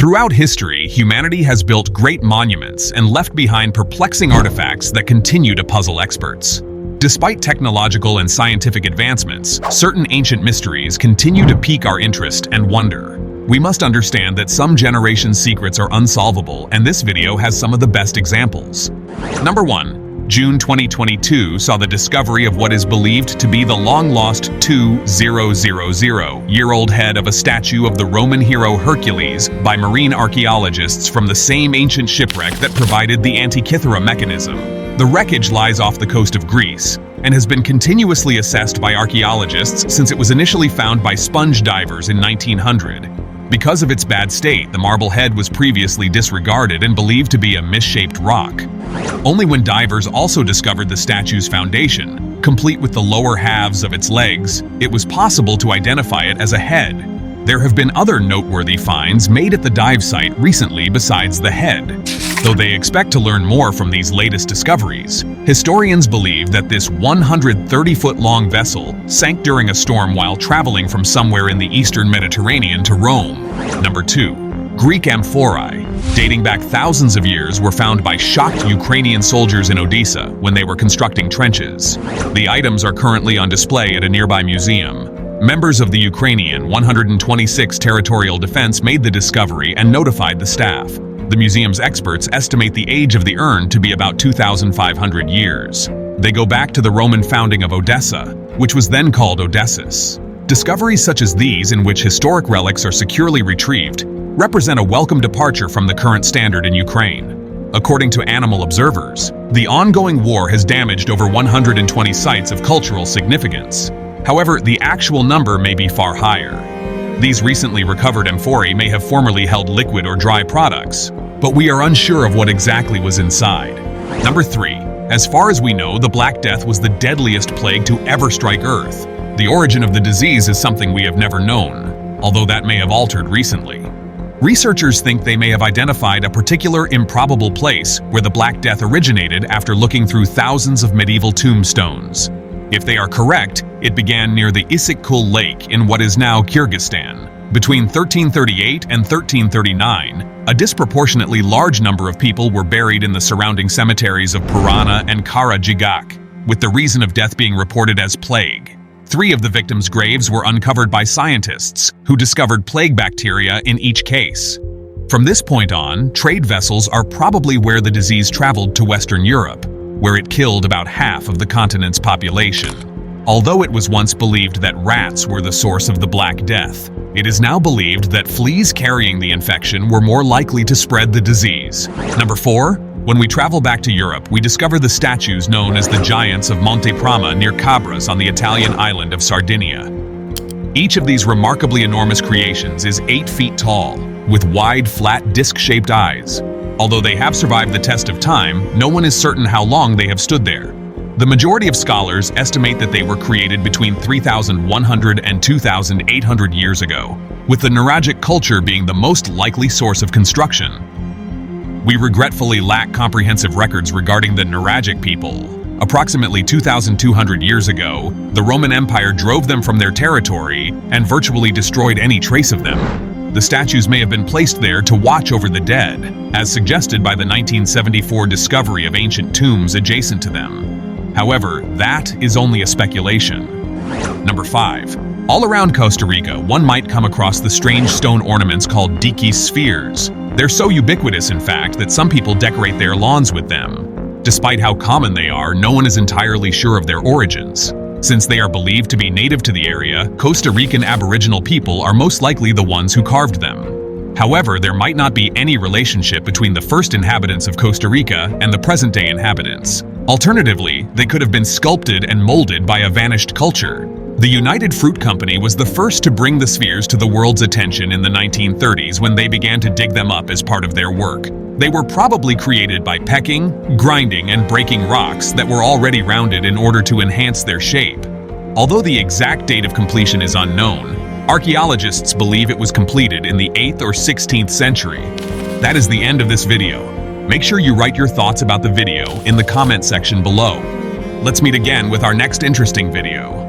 Throughout history, humanity has built great monuments and left behind perplexing artifacts that continue to puzzle experts. Despite technological and scientific advancements, certain ancient mysteries continue to pique our interest and wonder. We must understand that some generations' secrets are unsolvable, and this video has some of the best examples. Number 1. June 2022 saw the discovery of what is believed to be the long-lost 2,000-year-old head of a statue of the Roman hero Hercules by marine archaeologists from the same ancient shipwreck that provided the Antikythera mechanism. The wreckage lies off the coast of Greece and has been continuously assessed by archaeologists since it was initially found by sponge divers in 1900. Because of its bad state, the marble head was previously disregarded and believed to be a misshaped rock. Only when divers also discovered the statue's foundation, complete with the lower halves of its legs, it was possible to identify it as a head. There have been other noteworthy finds made at the dive site recently besides the head. Though they expect to learn more from these latest discoveries, historians believe that this 130-foot-long vessel sank during a storm while traveling from somewhere in the eastern Mediterranean to Rome. Number 2. Greek amphorae, dating back thousands of years, were found by shocked Ukrainian soldiers in Odessa when they were constructing trenches. The items are currently on display at a nearby museum. Members of the Ukrainian 126th Territorial Defense made the discovery and notified the staff. The museum's experts estimate the age of the urn to be about 2,500 years. They go back to the Roman founding of Odessa, which was then called Odessus. Discoveries such as these, in which historic relics are securely retrieved, represent a welcome departure from the current standard in Ukraine. According to animal observers, the ongoing war has damaged over 120 sites of cultural significance. However, the actual number may be far higher. These recently recovered amphorae may have formerly held liquid or dry products, but we are unsure of what exactly was inside. Number 3. As far as we know, the Black Death was the deadliest plague to ever strike Earth. The origin of the disease is something we have never known, although that may have altered recently. Researchers think they may have identified a particular improbable place where the Black Death originated after looking through thousands of medieval tombstones. If they are correct, it began near the Issyk-Kul Lake in what is now Kyrgyzstan. Between 1338 and 1339, a disproportionately large number of people were buried in the surrounding cemeteries of Purana and Kara-Jigak, with the reason of death being reported as plague. 3 of the victims' graves were uncovered by scientists, who discovered plague bacteria in each case. From this point on, trade vessels are probably where the disease traveled to Western Europe, where it killed about half of the continent's population. Although it was once believed that rats were the source of the Black Death, it is now believed that fleas carrying the infection were more likely to spread the disease. Number 4. When we travel back to Europe, we discover the statues known as the Giants of Monte Prama near Cabras on the Italian island of Sardinia. Each of these remarkably enormous creations is 8 feet tall, with wide, flat, disc-shaped eyes. Although they have survived the test of time, no one is certain how long they have stood there. The majority of scholars estimate that they were created between 3,100 and 2,800 years ago, with the Nuragic culture being the most likely source of construction. We regretfully lack comprehensive records regarding the Nuragic people. Approximately 2,200 years ago, the Roman Empire drove them from their territory and virtually destroyed any trace of them. The statues may have been placed there to watch over the dead, as suggested by the 1974 discovery of ancient tombs adjacent to them. However, that is only a speculation. Number 5. All around Costa Rica, one might come across the strange stone ornaments called dique spheres. They're so ubiquitous, in fact, that some people decorate their lawns with them. Despite how common they are, no one is entirely sure of their origins. Since they are believed to be native to the area, Costa Rican Aboriginal people are most likely the ones who carved them. However, there might not be any relationship between the first inhabitants of Costa Rica and the present-day inhabitants. Alternatively, they could have been sculpted and molded by a vanished culture. The United Fruit Company was the first to bring the spheres to the world's attention in the 1930s when they began to dig them up as part of their work. They were probably created by pecking, grinding, and breaking rocks that were already rounded in order to enhance their shape. Although the exact date of completion is unknown, archaeologists believe it was completed in the 8th or 16th century. That is the end of this video. Make sure you write your thoughts about the video in the comment section below. Let's meet again with our next interesting video.